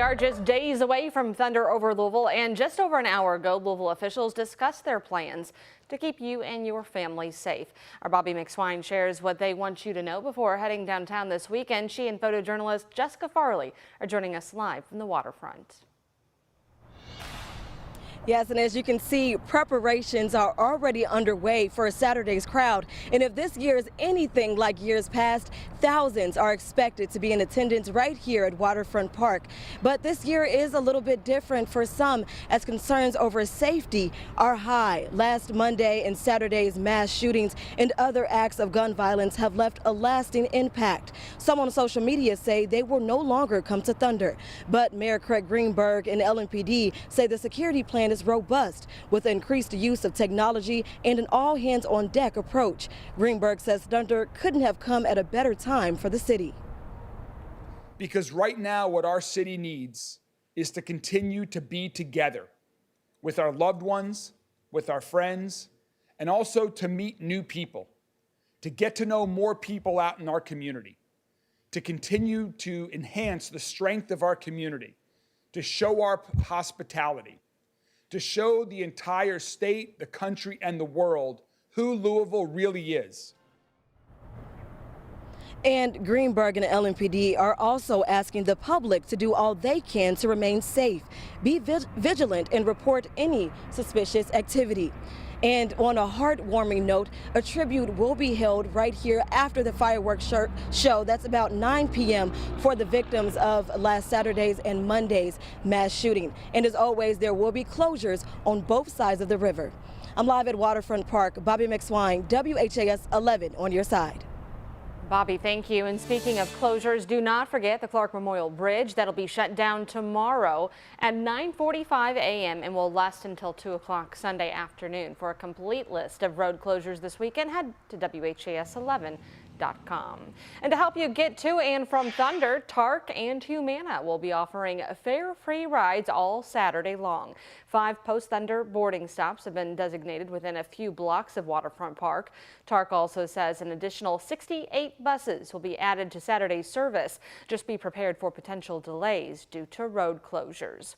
are just days away from thunder over Louisville, and just over an hour ago, Louisville officials discussed their plans to keep you and your family safe. Our Bobby McSwine shares what they want you to know before heading downtown this weekend. She and photojournalist Jessica Farley are joining us live from the waterfront. Yes, and as you can see, preparations are already underway for Saturday's crowd. And if this year is anything like years past, thousands are expected to be in attendance right here at Waterfront Park. But this year is a little bit different for some, as concerns over safety are high. Last Monday and Saturday's mass shootings and other acts of gun violence have left a lasting impact. Some on social media say they will no longer come to Thunder. But Mayor Craig Greenberg and LMPD say the security plan is robust, with increased use of technology and an all-hands-on-deck approach. Greenberg says Thunder couldn't have come at a better time for the city. Because right now what our city needs is to continue to be together with our loved ones, with our friends, and also to meet new people, to get to know more people out in our community, to continue to enhance the strength of our community, to show our hospitality, to show the entire state, the country, and the world who Louisville really is. And Greenberg and LMPD are also asking the public to do all they can to remain safe, be vigilant, and report any suspicious activity. And on a heartwarming note, a tribute will be held right here after the fireworks show. That's about 9 p.m. for the victims of last Saturday's and Monday's mass shooting. And as always, there will be closures on both sides of the river. I'm live at Waterfront Park. Bobby McSwine, WHAS 11 on your side. Bobby, thank you. And speaking of closures, do not forget the Clark Memorial Bridge. That'll be shut down tomorrow at 9:45 a.m. and will last until 2 o'clock Sunday afternoon. For a complete list of road closures this weekend, head to WHAS11.com. And to help you get to and from Thunder, TARC and Humana will be offering fare-free rides all Saturday long. 5 post-Thunder boarding stops have been designated within a few blocks of Waterfront Park. TARC also says an additional 68 buses will be added to Saturday's service. Just be prepared for potential delays due to road closures.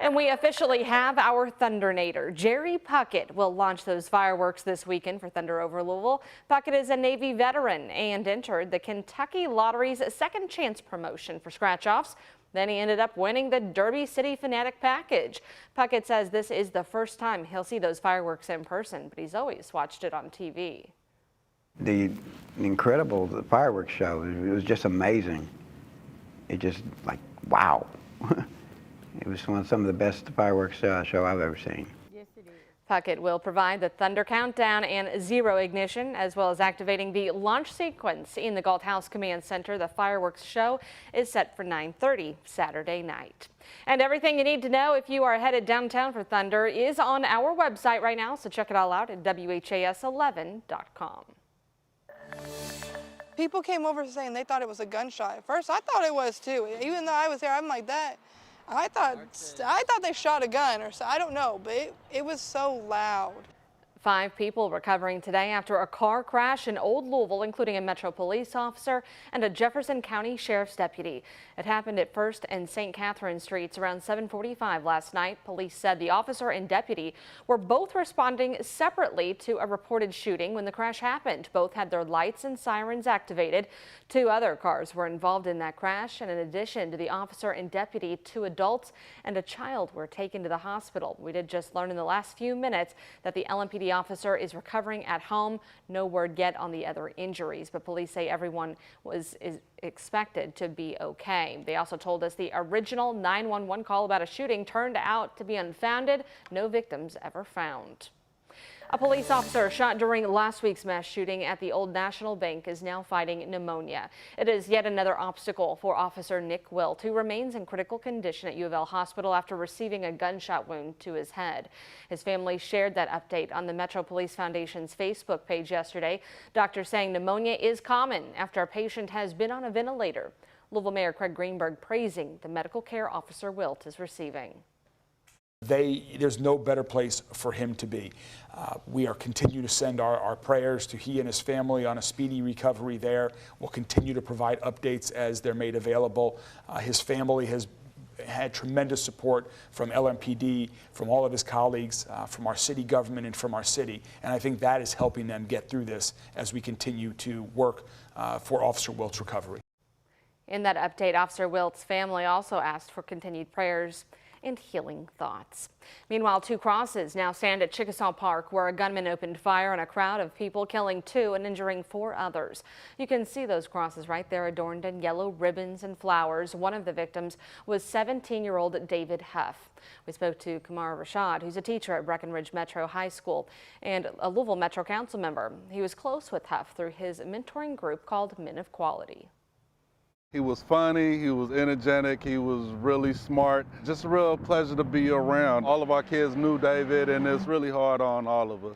And we officially have our Thundernator. Jerry Puckett will launch those fireworks this weekend for Thunder over Louisville. Puckett is a Navy veteran and entered the Kentucky Lottery's Second Chance promotion for scratch-offs. Then he ended up winning the Derby City Fanatic package. Puckett says this is the first time he'll see those fireworks in person, but he's always watched it on TV. The fireworks show, it was just amazing. It just like, wow. It was some of the best fireworks show I've ever seen. Yes, it is. Puckett will provide the Thunder Countdown and Zero Ignition, as well as activating the launch sequence in the Galt House Command Center. The fireworks show is set for 9:30 Saturday night. And everything you need to know if you are headed downtown for Thunder is on our website right now, so check it all out at WHAS11.com. People came over saying they thought it was a gunshot. At first, I thought it was too. Even though I was there, I'm like that. I thought they shot a gun or so. I don't know, but it was so loud. 5 people recovering today after a car crash in Old Louisville, including a Metro police officer and a Jefferson County Sheriff's deputy. It happened at 1st and St. Catherine Streets around 7:45 last night. Police said the officer and deputy were both responding separately to a reported shooting when the crash happened. Both had their lights and sirens activated. 2 other cars were involved in that crash, and in addition to the officer and deputy, 2 adults and a child were taken to the hospital. We did just learn in the last few minutes that the LMPD officer is recovering at home. No word yet on the other injuries, but police say everyone is expected to be okay. They also told us the original 911 call about a shooting turned out to be unfounded. No victims ever found. A police officer shot during last week's mass shooting at the Old National Bank is now fighting pneumonia. It is yet another obstacle for Officer Nick Wilt, who remains in critical condition at U of L Hospital after receiving a gunshot wound to his head. His family shared that update on the Metro Police Foundation's Facebook page yesterday. Doctors saying pneumonia is common after a patient has been on a ventilator. Louisville Mayor Craig Greenberg praising the medical care Officer Wilt is receiving. There's no better place for him to be. We are continuing to send our prayers to he and his family on a speedy recovery there. We'll continue to provide updates as they're made available. His family has had tremendous support from LMPD, from all of his colleagues, from our city government, and from our city. And I think that is helping them get through this as we continue to work for Officer Wilt's recovery. In that update, Officer Wilt's family also asked for continued prayers and healing thoughts. Meanwhile, 2 crosses now stand at Chickasaw Park, where a gunman opened fire on a crowd of people, killing 2 and injuring 4 others. You can see those crosses right there, adorned in yellow ribbons and flowers. One of the victims was 17-year-old David Huff. We spoke to Kamar Rashad, who's a teacher at Breckenridge Metro High School and a Louisville Metro Council member. He was close with Huff through his mentoring group called Men of Quality. He was funny, he was energetic, he was really smart. Just a real pleasure to be around. All of our kids knew David, and it's really hard on all of us.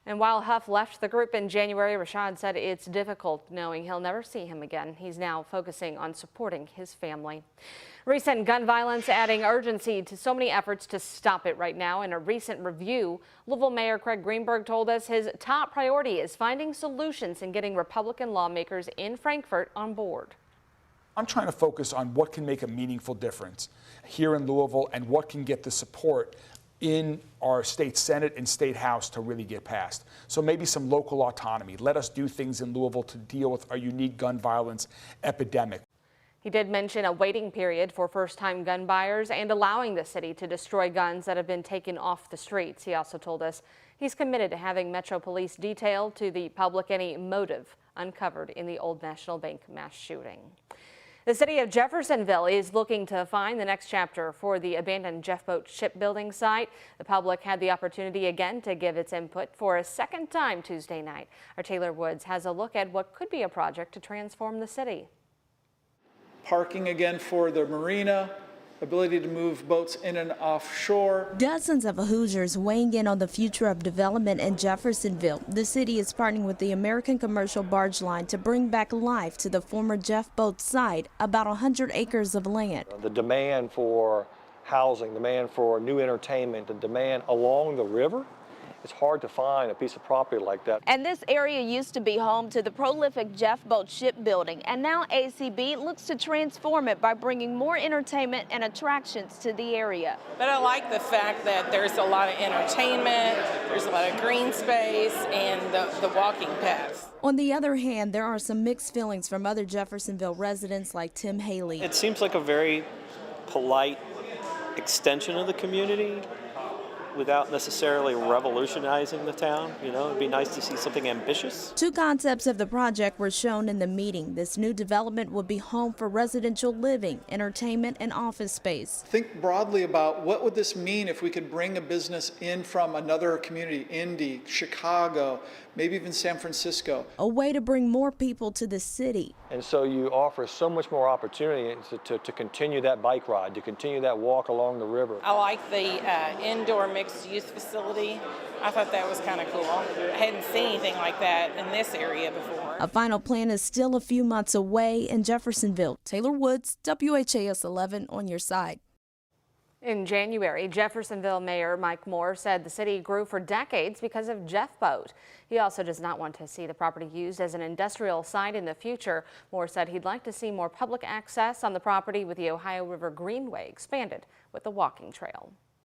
And while Huff left the group in January, Rashad said it's difficult knowing he'll never see him again. He's now focusing on supporting his family. Recent gun violence adding urgency to so many efforts to stop it right now. In a recent review, Louisville Mayor Craig Greenberg told us his top priority is finding solutions and getting Republican lawmakers in Frankfort on board. I'm trying to focus on what can make a meaningful difference here in Louisville and what can get the support in our state Senate and state House to really get passed. So maybe some local autonomy. Let us do things in Louisville to deal with our unique gun violence epidemic. He did mention a waiting period for first-time gun buyers and allowing the city to destroy guns that have been taken off the streets. He also told us he's committed to having Metro Police detail to the public any motive uncovered in the Old National Bank mass shooting. The city of Jeffersonville is looking to find the next chapter for the abandoned Jeff Boat shipbuilding site. The public had the opportunity again to give its input for a second time Tuesday night. Our Taylor Woods has a look at what could be a project to transform the city. Parking again for the marina, ability to move boats in and offshore. Dozens of Hoosiers weighing in on the future of development in Jeffersonville. The city is partnering with the American Commercial Barge Line to bring back life to the former Jeff Boat site, about 100 acres of land. The demand for housing, demand for new entertainment, the demand along the river. It's hard to find a piece of property like that. And this area used to be home to the prolific Jeff Boat shipbuilding, and now ACB looks to transform it by bringing more entertainment and attractions to the area. But I like the fact that there's a lot of entertainment, there's a lot of green space, and the walking paths. On the other hand, there are some mixed feelings from other Jeffersonville residents like Tim Haley. It seems like a very polite extension of the community, without necessarily revolutionizing the town. You know, it'd be nice to see something ambitious. 2 concepts of the project were shown in the meeting. This new development would be home for residential living, entertainment, and office space. Think broadly about what would this mean if we could bring a business in from another community, Indy, Chicago, maybe even San Francisco. A way to bring more people to the city. And so you offer so much more opportunity to continue that bike ride, to continue that walk along the river. I like the indoor mixed-use facility. I thought that was kind of cool. I hadn't seen anything like that in this area before. A final plan is still a few months away in Jeffersonville. Taylor Woods, WHAS11 on your side. In January, Jeffersonville Mayor Mike Moore said the city grew for decades because of Jeff Boat. He also does not want to see the property used as an industrial site in the future. Moore said he'd like to see more public access on the property with the Ohio River Greenway expanded with a walking trail.